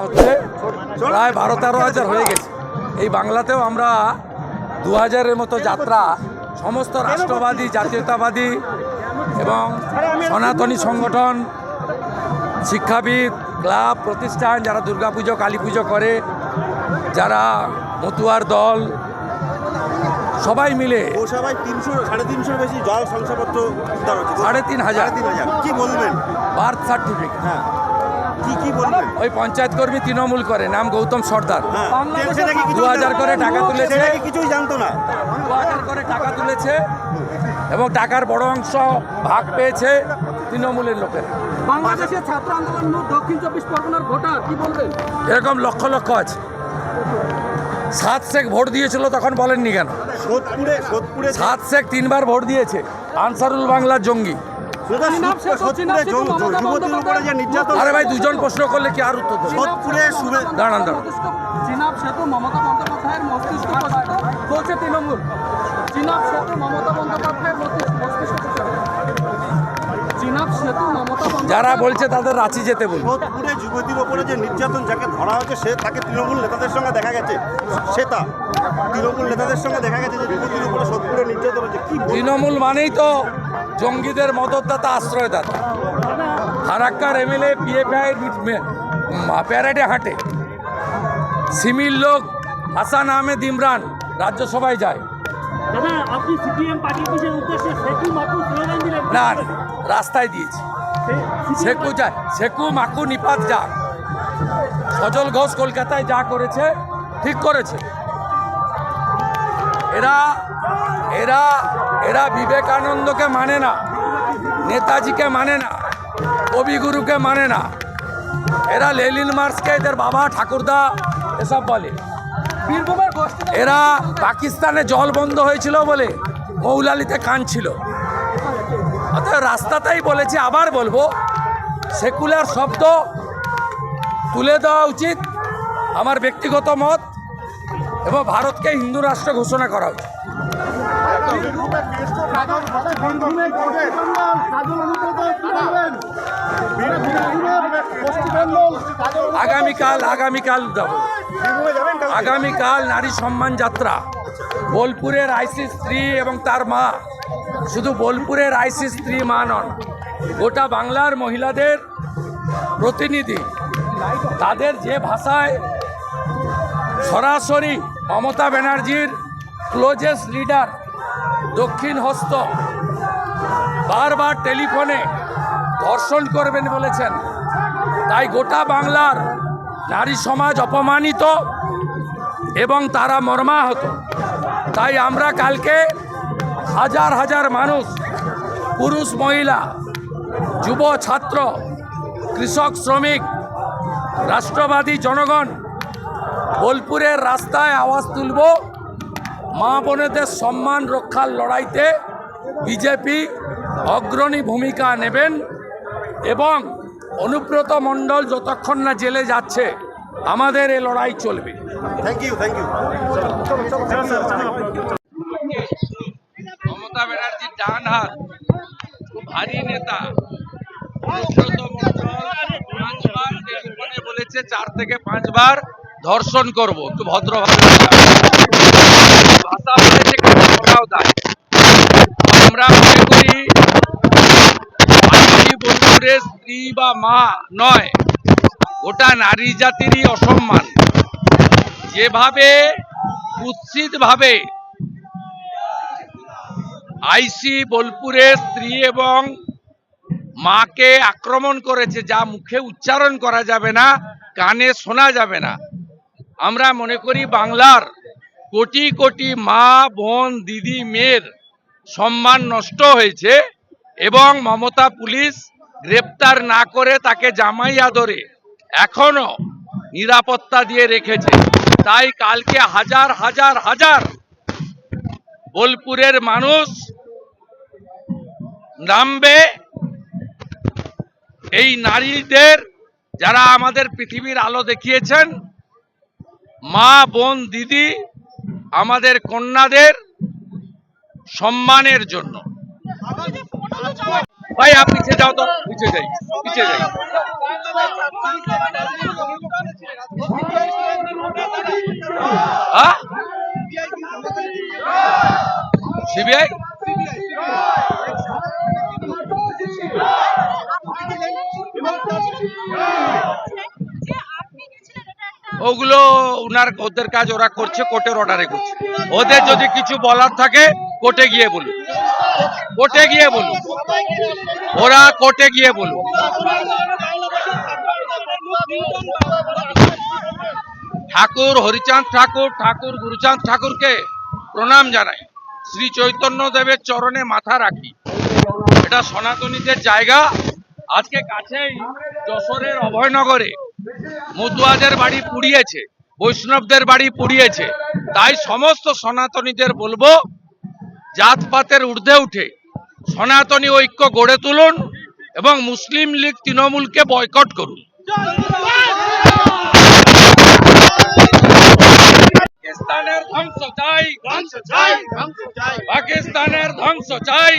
হচ্ছে প্রায় 12-13 হাজার হয়ে গেছে। এই বাংলাতেও আমরা 2000-এর মতো যাত্রা সমস্ত রাষ্ট্রবাদী, জাতীয়তাবাদী এবং সনাতনী সংগঠন, শিক্ষাবিদ, ক্লাব, প্রতিষ্ঠান, যারা দুর্গাপুজো, কালী পুজো করে, যারা মতুয়ার দল, সবাই মিলে সবাই 300-350 বেশি জল শংসাপত্র 3500 কি বলবেন? Birth certificate. হ্যাঁ, কি বলবেন? ওই পঞ্চায়েত কর্মী তৃণমূল করে, নাম গৌতম সর্দার। 2000 করে টাকা তুলেছে, কিছুই জানতো না। 2000 করে টাকা তুলেছে এবং টাকার বড় অংশ ভাগ পেয়েছে তৃণমূলের লোকের। বাংলাদেশের ছাত্র আন্দোলন দক্ষিণ 24 পরগনার ভোটার, কি বলবেন? এরকম লক্ষ লক্ষ আছে। 7 শেখ ভোট দিয়েছিল, তখন বলেননি কেন? সোদপুরে 7 শেখ 3বার ভোট দিয়েছে, আনসারুল বাংলার জঙ্গি। আরে ভাই, দুজন প্রশ্ন করলে কি আর উত্তর দেবে? দাঁড়ান। চিনাব সেতু মমতা বন্দ্যোপাধ্যায়ের মস্তিষ্ক বলছে তৃণমূল। চিনাব সেতু মমতা বন্দ্যোপাধ্যায়ের মস্তিষ্ক, চিনাব সেতু মমতা যারা বলছে তাদের রাঁচি যেতে বলুন। সোদপুরে যুবতীর ওপরে যে নির্যাতন যাকে ধরা হচ্ছে, সে তাকে তৃণমূল নেতাদের সঙ্গে দেখা গেছে। তৃণমূল নেতাদের সঙ্গে দেখা গেছে যে যুবতীর উপরে সোদপুরে নির্যাতন হচ্ছে। কি তৃণমূল মানেই তো জঙ্গিদের মদতদাতা, আশ্রয়দাতা। ফারাক্কার এমএলএ পিএফআই প্যারেডে হাঁটে। সিমির লোক হাসান আহমেদ ইমরান রাজ্যসভায় যায়। না, রাস্তায় দিয়েছে। শেখু মাকু নিপাত যা, সজল ঘোষ কলকাতায় যা করেছে ঠিক করেছে। এরা বিবেকানন্দকে মানে না, নেতাজিকে মানে না, কবিগুরুকে মানে না। এরা লেনিন মার্কসকে এদের বাবা ঠাকুরদা এসব বলে। এরা পাকিস্তানে জল বন্ধ হয়েছিল বলে মৌলালিতে কাঁদছিল। অতএব রাস্তাতেই বলেছি, আবার বলবো, সেকুলার শব্দ তুলে দেওয়া উচিত, আমার ব্যক্তিগত মত, এবং ভারতকে হিন্দু রাষ্ট্র ঘোষণা করা উচিত। আগামীকাল নারী সম্মান যাত্রা, বোলপুরের আইসি স্ত্রী এবং তার মা, শুধু বোলপুরের আইসি স্ত্রী মা নন, গোটা বাংলার মহিলাদের প্রতিনিধি, তাদের যে ভাষায় সরাসরি মমতা ব্যানার্জির ক্লোজেস্ট লিডার দক্ষিণ হস্ত বারবার টেলিফোনে ধর্ষণ করবেন বলেছেন, তাই গোটা বাংলার নারী সমাজ অপমানিত এবং তারা মর্মাহত। তাই আমরা কালকে হাজার হাজার মানুষ, পুরুষ, মহিলা, যুব, ছাত্র, কৃষক, শ্রমিক, রাষ্ট্রবাদী জনগণ বোলপুরের রাস্তায় আওয়াজ তুলব। মা বোনেদের সম্মান রক্ষার লড়াইতে বিজেপি অগ্রণী ভূমিকা নেবেন এবং অনুব্রত মণ্ডল যতক্ষণ না জেলে যাচ্ছে, আমাদের এই লড়াই চলবে। Thank you. মমতা ব্যানার্জির ডান হাত, খুব ভারী নেতা অনুব্রত মণ্ডল 5বার টেলিফোনে বলেছে 4 থেকে 5 বার ধর্ষণ করব। একটু ভদ্রভাবে ভাষা বলেছে, আমরা মনে করি বোলপুরের স্ত্রী বা মা নয়, গোটা নারী জাতিরই অসম্মান। যেভাবে কুৎসিতভাবে আইসি বোলপুরের স্ত্রী এবং মাকে আক্রমণ করেছে, যা মুখে উচ্চারণ করা যাবে না, কানে শোনা যাবে না। আমরা মনে করি বাংলার কোটি কোটি মা, বোন, দিদি, মেয়ের সম্মান নষ্ট হয়েছে এবং মমতা পুলিশ গ্রেপ্তার না করে তাকে জামাই আদরে এখনো নিরাপত্তা দিয়ে রেখেছে। তাই কালকে হাজার হাজার হাজার বোলপুরের মানুষ নামবে। এই নারীদের, যারা আমাদের পৃথিবীর আলো দেখিয়েছেন, মা, বোন, দিদি, আমাদের কন্যাদের সম্মানের জন্য। ভাই आप पीछे जाओ तो, पीछे जाइए। সিবিআই ওগুলো ওদের কাজ ওরা করছে, কোর্টের অর্ডারে করছে। ওদের যদি কিছু বলার থাকে কোর্টে গিয়ে বলুন, কোর্টে গিয়ে বলুন, ওরা কোর্টে গিয়ে বলুন। ঠাকুর হরিচাঁদ ঠাকুর, ঠাকুর গুরুচাঁদ ঠাকুরকে প্রণাম জানাই, শ্রী চৈতন্য দেবের চরণে মাথা রাখি। এটা সনাতনীদের জায়গা। আজকে কাছেই যশোরের অভয়নগরে মতুয়াদের বাড়ি পুড়িয়েছে, বৈষ্ণবদের বাড়ি পুড়িয়েছে। তাই সমস্ত সনাতনীদের বলবো, জাতপাতের ঊর্ধ্বে উঠে সনাতনী ঐক্য গড়ে তুলুন এবং মুসলিম লীগ তৃণমূলকে বয়কট করুন। পাকিস্তানের ধ্বংস চাই, পাকিস্তানের ধ্বংস চাই।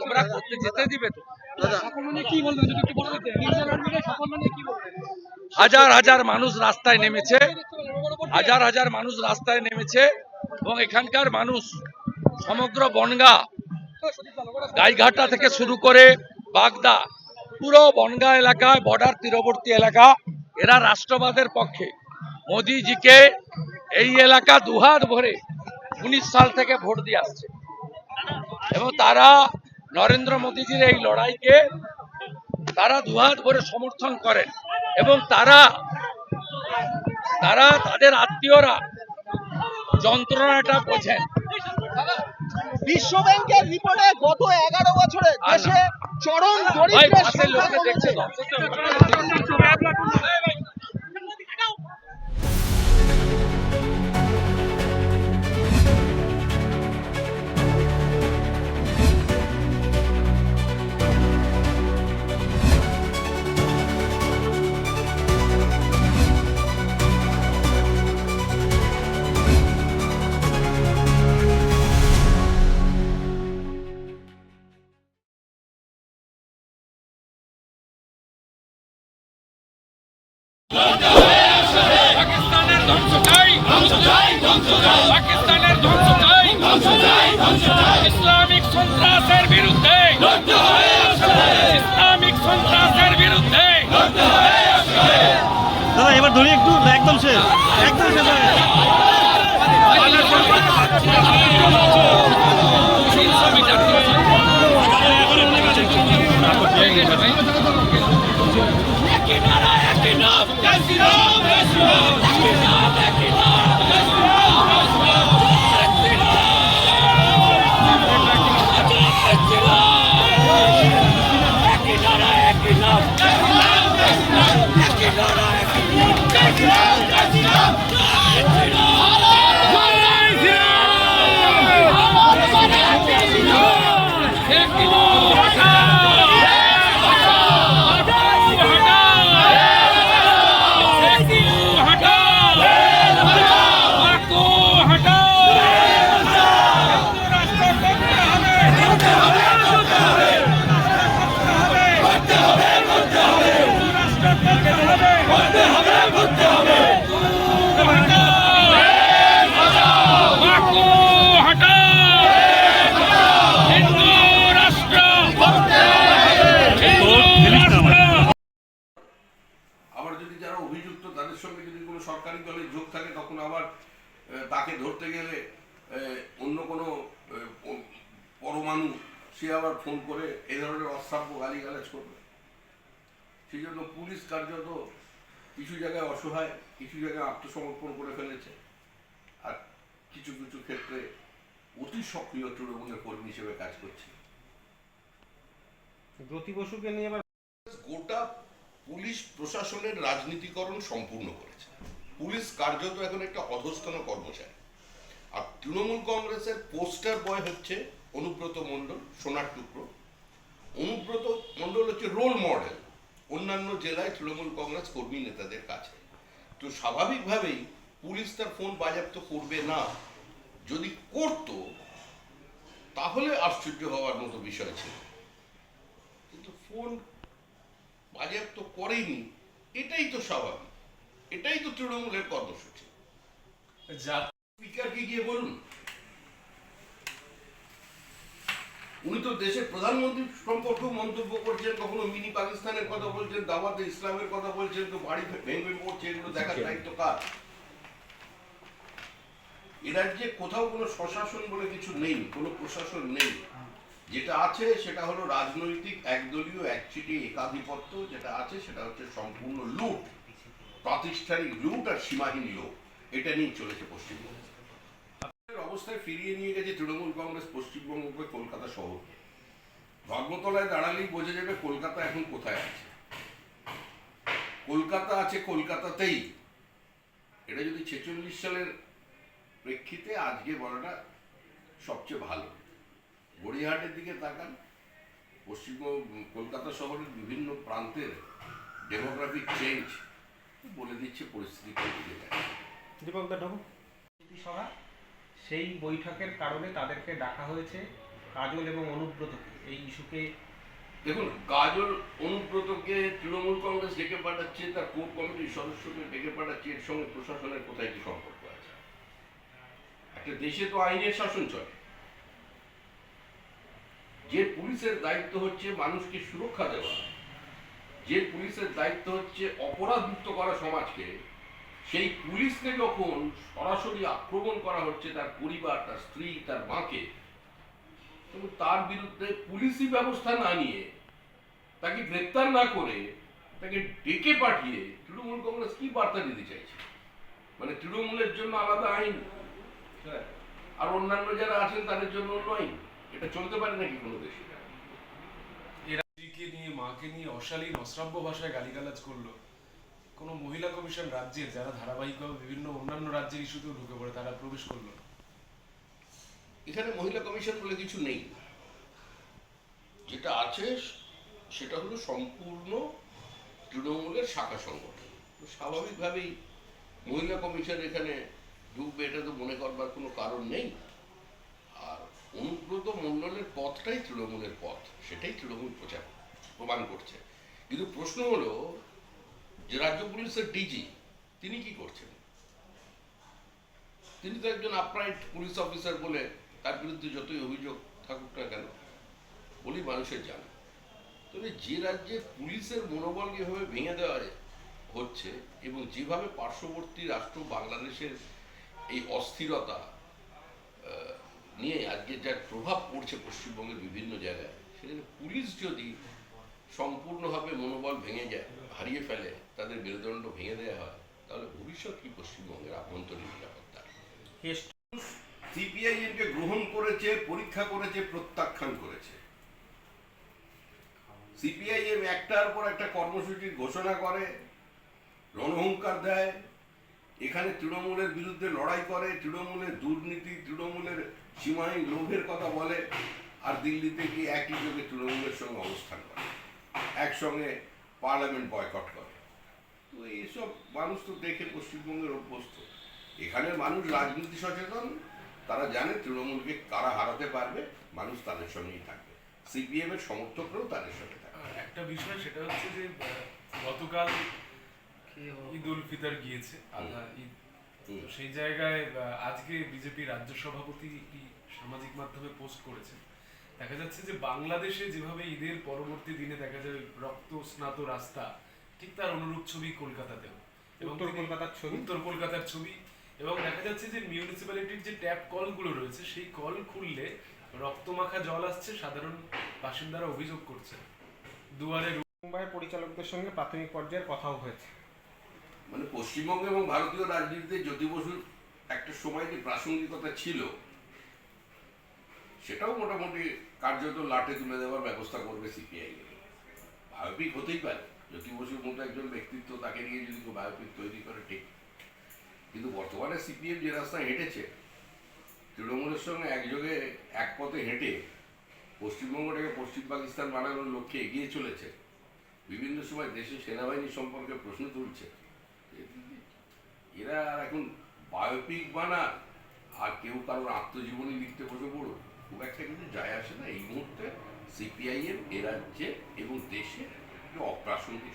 তোমরা করতে যেতে দিবে তো? হাজার হাজার মানুষ রাস্তায় নেমেছে, হাজার হাজার মানুষ রাস্তায় নেমেছে এবং এখানকার মানুষ সমগ্র বনগাঁ, গাইঘাটা থেকে শুরু করে বাগদা, পুরো বনগাঁ এলাকায়, বর্ডার তীরবর্তী এলাকা, এরা রাষ্ট্রবাদের পক্ষে। মোদিজিকে এই এলাকা দুহাত ভরে 19 সাল থেকে ভোট দিয়ে আসছে এবং তারা নরেন্দ্র মোদীজির এই লড়াইকে তারা দুহাত ভরে সমর্থন করেন এবং তারা তাদের আত্মীয়রা যন্ত্রণাটা বোঝেন। বিশ্ব ব্যাংকের রিপোর্টে গত 11 বছরে দেশে চরম দরিদ্রের সংখ্যা কমেছে। পাকিস্তানের ধ্বংস চাই, পাকিস্তানের ধ্বংস চাই, ইসলামিক সন্ত্রাসের বিরুদ্ধে, ইসলামিক সন্ত্রাসের বিরুদ্ধে। দাদা এবার ধরি একটু, একদম শেষ, একদম শেষ। সরকারি দলে যোগ থাকে তখন আবার তাকে ধরতে গেলে অন্য কোনো পরমাণু সে আবার ফোন করে এই ধরনের অশ্রাব্য গালিগালাজ করবে। সেই জন্য পুলিশ কার্যত কিছু জায়গায় অসহায়, কিছু জায়গায় আত্মসমর্পণ করে ফেলেছে, আর কিছু কিছু ক্ষেত্রে অতি সক্রিয় তৃণমূলের কর্মী হিসেবে কাজ করছে। জ্যোতি বসুকে নিয়ে এবার গোটা পুলিশ প্রশাসনের রাজনীতিকরণ সম্পূর্ণ করেছে। পুলিশ কার্যত এখন একটা অধস্তন কর্মচারী, আর তৃণমূল কংগ্রেসের পোস্টার বয় হচ্ছে অনুব্রত মণ্ডল, সোনার টুকরো। অনুব্রত মণ্ডল হচ্ছে রোল মডেল অন্যান্য জেলায় তৃণমূল কংগ্রেস কর্মী নেতাদের কাছে। তো স্বাভাবিকভাবেই পুলিশ তার ফোন বাজেয়াপ্ত করবে না। যদি করত তাহলে আশ্চর্য হওয়ার মতো বিষয় ছিল, কিন্তু ফোন বাজেয়াপ্ত করেনি, এটাই তো স্বাভাবিক। এটাই তো তৃণমূলের কর্মসূচি। স্পিকারকে গিয়ে বলুন, উনি তো দেশের প্রধানমন্ত্রী সম্পর্কেও মন্তব্য করছেন, কখনো মিনি পাকিস্তানের কথা বলছেন, দাওয়াতে ইসলামের কথা বলছেন, তো বাড়ি ভেঙে পড়ছে, এগুলো দেখার দায়িত্ব কার? এ রাজ্যে কোথাও কোনো স্বশাসন বলে কিছু নেই, কোনো প্রশাসন নেই। যেটা আছে সেটা হলো রাজনৈতিক একদলীয় একচিটি একাধিপত্য। যেটা আছে সেটা হচ্ছে সম্পূর্ণ লুট, প্রাতিষ্ঠানিক লুট আর সীমাহীন লোক। এটা নিয়ে চলেছে পশ্চিমবঙ্গ। অবস্থায় ফিরিয়ে নিয়ে গেছে তৃণমূল কংগ্রেস পশ্চিমবঙ্গকে কলকাতা শহর। ধর্মতলায় দাঁড়ালেই বোঝা যাবে কলকাতা এখন কোথায় আছে। কলকাতা আছে কলকাতাতেই। এটা যদি 46 সালের প্রেক্ষিতে আজকে বলাটা সবচেয়ে ভালো। গড়িয়াহাটের দিকে তাকান, পশ্চিমবঙ্গ কলকাতা শহরের বিভিন্ন প্রান্তের ডেমোগ্রাফিক চেঞ্জ বলে দিচ্ছে পরিস্থিতি কোন দিকে যাচ্ছে। সভা, সেই বৈঠকের কারণে তাদেরকে ডাকা হয়েছে কাজল এবং অনুব্রতকে এই ইস্যুকে। দেখুন, কাজল অনুব্রতকে তৃণমূল কংগ্রেস ডেকে পাঠাচ্ছে, তার কোর কমিটির সদস্যকে ডেকে পাঠাচ্ছে, এর সঙ্গে প্রশাসনের কোথায় কি সম্পর্ক আছে? একটা দেশে তো আইনের শাসন চলে। যে পুলিশের দায়িত্ব হচ্ছে মানুষকে সুরক্ষা দেওয়া, যে পুলিশের দায়িত্ব হচ্ছে অপরাধমুক্ত করা সমাজকে, সেই পুলিশকে যখন সরাসরি আক্রমণ করা হচ্ছে, তার পরিবার, তার স্ত্রী, তার মাকে, কিন্তু তার বিরুদ্ধে পুলিশি ব্যবস্থা না নিয়ে, তাকে গ্রেপ্তার না করে, তাকে ডেকে পাঠিয়ে তৃণমূল কংগ্রেস কি বার্তা দিতে চাইছে? মানে তৃণমূলের জন্য আলাদা আইন আর অন্যান্য যারা আছেন তাদের জন্য অন্য আইন? এটা চলতে পারে নাকি কোনো দেশে? স্ত্রীকে নিয়ে, মাকে নিয়ে অশালীন অশ্রাব্য ভাষায় গালিগালাজ করলো। কোনো মহিলা কমিশন রাজ্যের, যারা ধারাবাহিকভাবে বিভিন্ন অন্যান্য রাজ্যের ইস্যুতেও ঢুকে পড়ে, তারা প্রবেশ করলো। এখানে মহিলা কমিশন বলে কিছু নেই। যেটা আছে সেটা হলো সম্পূর্ণ তৃণমূলের শাখা সংগঠন। তো স্বাভাবিকভাবেই মহিলা কমিশন এখানে ঢুকবে, এটা তো মনে করবার কোনো কারণ নেই। আর অনুব্রত মণ্ডলের পথটাই তৃণমূলের পথ, সেটাই তৃণমূল প্রমাণ করছে। কিন্তু প্রশ্ন হলো যে রাজ্য পুলিশের ডিজি তিনি কি করছেন? তিনি তো একজন আপরাইট পুলিশ অফিসার বলে তার বিরুদ্ধে যতই অভিযোগ থাকুক না কেন বলি মানুষের জানা। তবে যে রাজ্যে পুলিশের মনোবল যেভাবে ভেঙে দেওয়া হচ্ছে এবং যেভাবে পার্শ্ববর্তী রাষ্ট্র বাংলাদেশের এই অস্থিরতা নিয়ে আজকে যার প্রভাব পড়ছে পশ্চিমবঙ্গের বিভিন্ন জায়গায়, সেখানে পুলিশ যদি সম্পূর্ণভাবে মনোবল ভেঙে যায়, হারিয়ে ফেলে, তাদের মেরুদণ্ড ভেঙে দেওয়া হয়, তাহলে ভবিষ্যৎ কি পশ্চিমবঙ্গের আভ্যন্তরীণ নিরাপত্তা? সিপিআইএমকে গ্রহণ করেছে, পরীক্ষা করেছে, প্রত্যাখ্যান করেছে। সিপিআইএম একটার পর একটা কর্মসূচির ঘোষণা করে, রণহুঙ্কার দেয়, এখানে তৃণমূলের বিরুদ্ধে লড়াই করে, তৃণমূলের দুর্নীতি, তৃণমূলের সীমাহীন লোভের কথা বলে, আর দিল্লিতে গিয়ে একই যোগে তৃণমূলের সঙ্গে অবস্থান করে, একসঙ্গে পার্লামেন্ট বয়কট করে। তো এইসব মানুষ তো দেখে পশ্চিমবঙ্গের অভ্যস্ত। এখানের মানুষ রাজনীতি সচেতন, তারা জানে তৃণমূলকে কারা হারাতে পারবে, মানুষ তাদের সঙ্গেই থাকবে, সিপিএম এর সমর্থকরাও তাদের সঙ্গে থাকবে। একটা বিষয় সেটা হচ্ছে যে গতকাল ঈদ উল ফিতর গিয়েছে, আল্লাহ ঈদ। তো সেই জায়গায় আজকে বিজেপি রাজ্য সভাপতি সামাজিক মাধ্যমে পোস্ট করেছেন। দেখা যাচ্ছে যে বাংলাদেশে যেভাবে ঈদের পরবর্তী দিনে দেখা যায় রক্ত স্নাত রাস্তা, ঠিক তার অনুরূপ ছবি কলকাতাতেও, এবং উত্তর কলকাতার ছবি। এবং দেখা যাচ্ছে যে মিউনিসিপ্যালিটির যে ট্যাপ কলগুলো রয়েছে, সেই কল খুললে রক্তমাখা জল আসছে। সাধারণ বাসিন্দারা অভিযোগ করছে। দুয়ারে মুম্বাইয়ের পরিচালকদের সঙ্গে প্রাথমিক পর্যায়ের কথাও হয়েছে। মানে পশ্চিমবঙ্গ এবং ভারতীয় রাজনীতিতে জ্যোতি বসুর একটা সময় যে প্রাসঙ্গিকতা ছিল, সেটাও মোটামুটি কার্যত লাটে তুলে দেওয়ার ব্যবস্থা করবে সিপিআই। বায়োপিক হতেই পারে, জ্যোতি বসুর মতো একজন ব্যক্তিত্ব, তাকে নিয়ে যদি কেউ বায়োপিক তৈরি করে ঠিক। কিন্তু বর্তমানে সিপিএম যে রাস্তায় হেঁটেছে, তৃণমূলের সঙ্গে একযোগে এক পথে হেঁটে পশ্চিমবঙ্গটাকে পশ্চিম পাকিস্তান বানানোর লক্ষ্যে এগিয়ে চলেছে, বিভিন্ন সময় দেশের সেনাবাহিনী সম্পর্কে প্রশ্ন তুলছে। এরা আর এখন বায়োপিক বানাক আর কেউ কারোর আত্মজীবনী লিখতে বসে পড়ো, খুব একটা কিন্তু যায় আসে না। এই মুহূর্তে সিপিআইএম এ রাজ্যে এবং দেশে অপ্রাসঙ্গিক